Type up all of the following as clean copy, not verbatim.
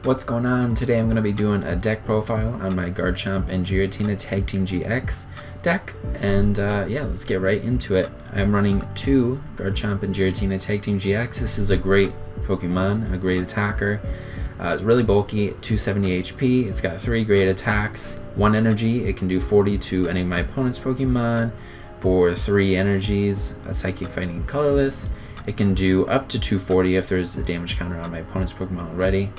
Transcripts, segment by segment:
What's going on? Today I'm going to be doing a deck profile on my Garchomp and Giratina Tag Team GX deck, and yeah, let's get right into it. I'm running two Garchomp and Giratina Tag Team GX. This is a great Pokemon, a great attacker. It's really bulky, 270 HP. It's got 3 great attacks, 1 energy. It can do 40 to any of my opponent's Pokemon for 3 energies, a Psychic, Fighting, and Colorless. It can do up to 240 if there's a damage counter on my opponent's Pokemon already,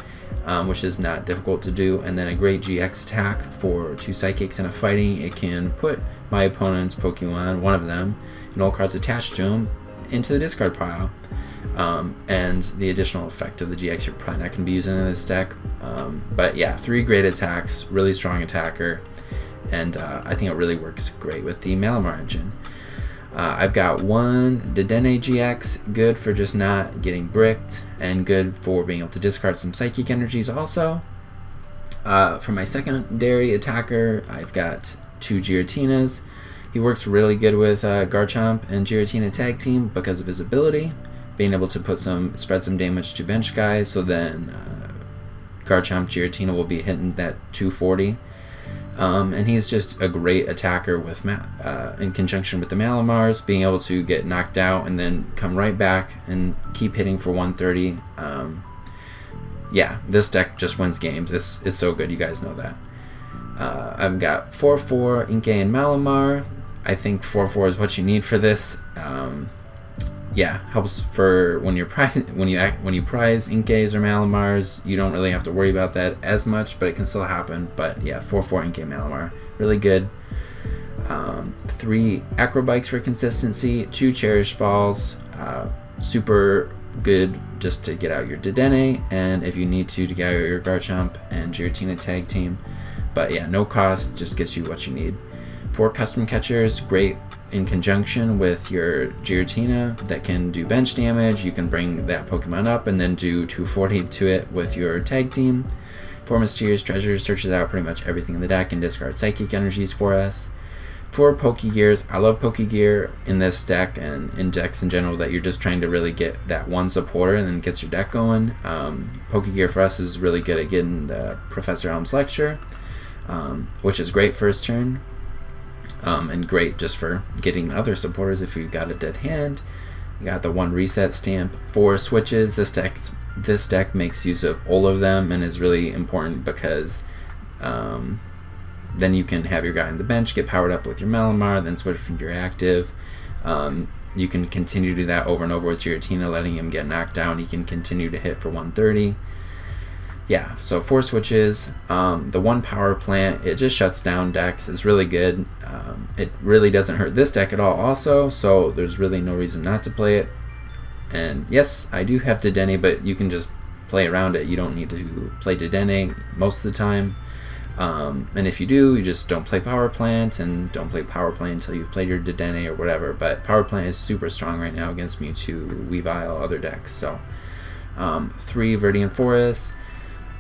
which is not difficult to do. And then a great GX attack for 2 Psychics and a Fighting. It can put my opponent's Pokemon, one of them, and all cards attached to them, into the discard pile. And the additional effect of the GX you're probably not going to be using in this deck. But yeah, 3 great attacks, really strong attacker, and I think it really works great with the Malamar engine. I've got 1 Dedenne GX, good for just not getting bricked, and good for being able to discard some Psychic energies also. For my secondary attacker, I've got 2 Giratinas. He works really good with Garchomp and Giratina Tag Team because of his ability, being able to spread some damage to bench guys, so then Garchomp Giratina will be hitting that 240. And he's just a great attacker with in conjunction with the Malamars, being able to get knocked out and then come right back and keep hitting for 130. Yeah, this deck just wins games. It's so good, you guys know that. I've got 4/4 Inkay and Malamar. I think 4/4 is what you need for this. Yeah, helps for when you prize Inkays or Malamars. You don't really have to worry about that as much, but it can still happen. But yeah, 4/4 Inkay Malamar, really good. 3 Acrobikes for consistency, 2 Cherish Balls, super good just to get out your Dedenne, and if you need to get out your Garchomp and Giratina Tag Team. But yeah, no cost, just gets you what you need. 4 Custom Catchers, great in conjunction with your Giratina that can do bench damage. You can bring that Pokemon up and then do 240 to it with your Tag Team. 4 Mysterious Treasures, searches out pretty much everything in the deck and discard Psychic energies for us. 4 Pokegears, I love Pokegear in this deck and in decks in general that you're just trying to really get that one supporter and then gets your deck going. Pokegear for us is really good at getting the Professor Elm's Lecture, which is great first turn. And great just for getting other supporters if you've got a dead hand. You got the 1 Reset stamp, 4 switches. This deck makes use of all of them and is really important because then you can have your guy on the bench get powered up with your Malamar, then switch from your active. You can continue to do that over and over with Giratina, letting him get knocked down. He can continue to hit for 130. Yeah, so 4 switches. The 1 Power Plant, it just shuts down decks. It's really good. It really doesn't hurt this deck at all also, so there's really no reason not to play it. And yes, I do have Dedenne, but you can just play around it. You don't need to play Dedenne most of the time. And if you do, you just don't play Power Plant, and don't play Power Plant until you've played your Dedenne or whatever. But Power Plant is super strong right now against Mewtwo, Weavile, other decks. So 3 Viridian Forests.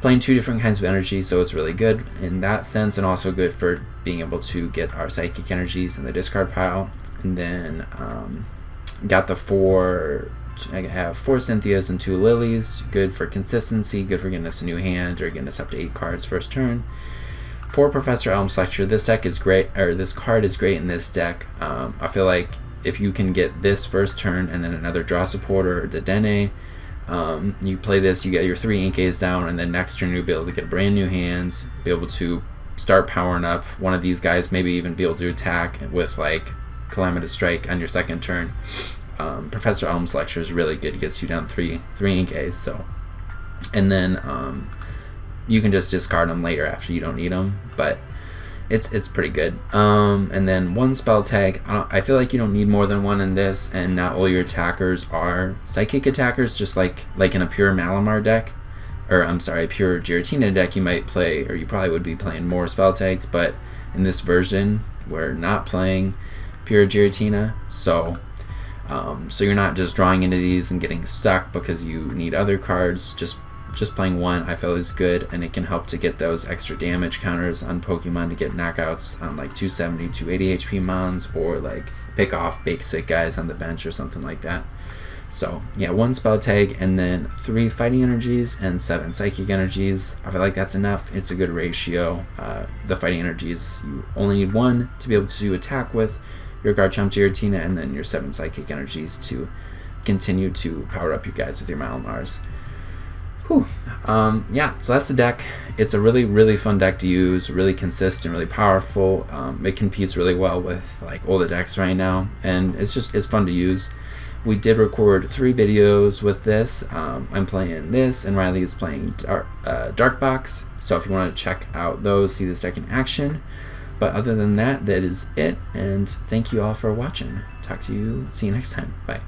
Playing 2 different kinds of energy, so it's really good in that sense, and also good for being able to get our Psychic energies in the discard pile. And then got the 4. I have 4 Cynthias and 2 Lilies, good for consistency, good for getting us a new hand or getting us up to 8 cards first turn. 4 Professor Elm's Lecture. This deck is great, or this card is great in this deck. I feel like if you can get this first turn and then another draw supporter or Dedenne, you play this, you get your 3 Inkays down, and then next turn you'll be able to get brand new hands, be able to start powering up one of these guys, maybe even be able to attack with like Calamitous Strike on your second turn. Professor Elm's Lecture is really good. It gets you down 3 Inkays, so, and then you can just discard them later after you don't need them, but it's pretty good. And then 1 Spell Tag. I feel like you don't need more than 1 in this, and not all your attackers are Psychic attackers, just like in a pure Malamar deck, or I'm sorry, a pure Giratina deck, you might play, or you probably would be playing more Spell Tags, but in this version, we're not playing pure Giratina, so you're not just drawing into these and getting stuck because you need other cards. Just playing 1 I feel is good, and it can help to get those extra damage counters on Pokemon to get knockouts on like 270, 280 HP mons, or like pick off basic guys on the bench or something like that. So yeah, 1 spell tag and then 3 fighting energies and 7 psychic energies. I feel like that's enough. It's a good ratio. The fighting energies, you only need 1 to be able to attack with your Garchomp Giratina, and then your 7 psychic energies to continue to power up you guys with your Malamars. Whew. Yeah, so that's the deck. It's a really, really fun deck to use, really consistent, really powerful. It competes really well with like all the decks right now, and it's fun to use. We did record 3 videos with this. I'm playing this, and Riley is playing Dark Box. So if you want to check out those, see this deck in action. But other than that, that is it. And thank you all for watching. See you next time. Bye.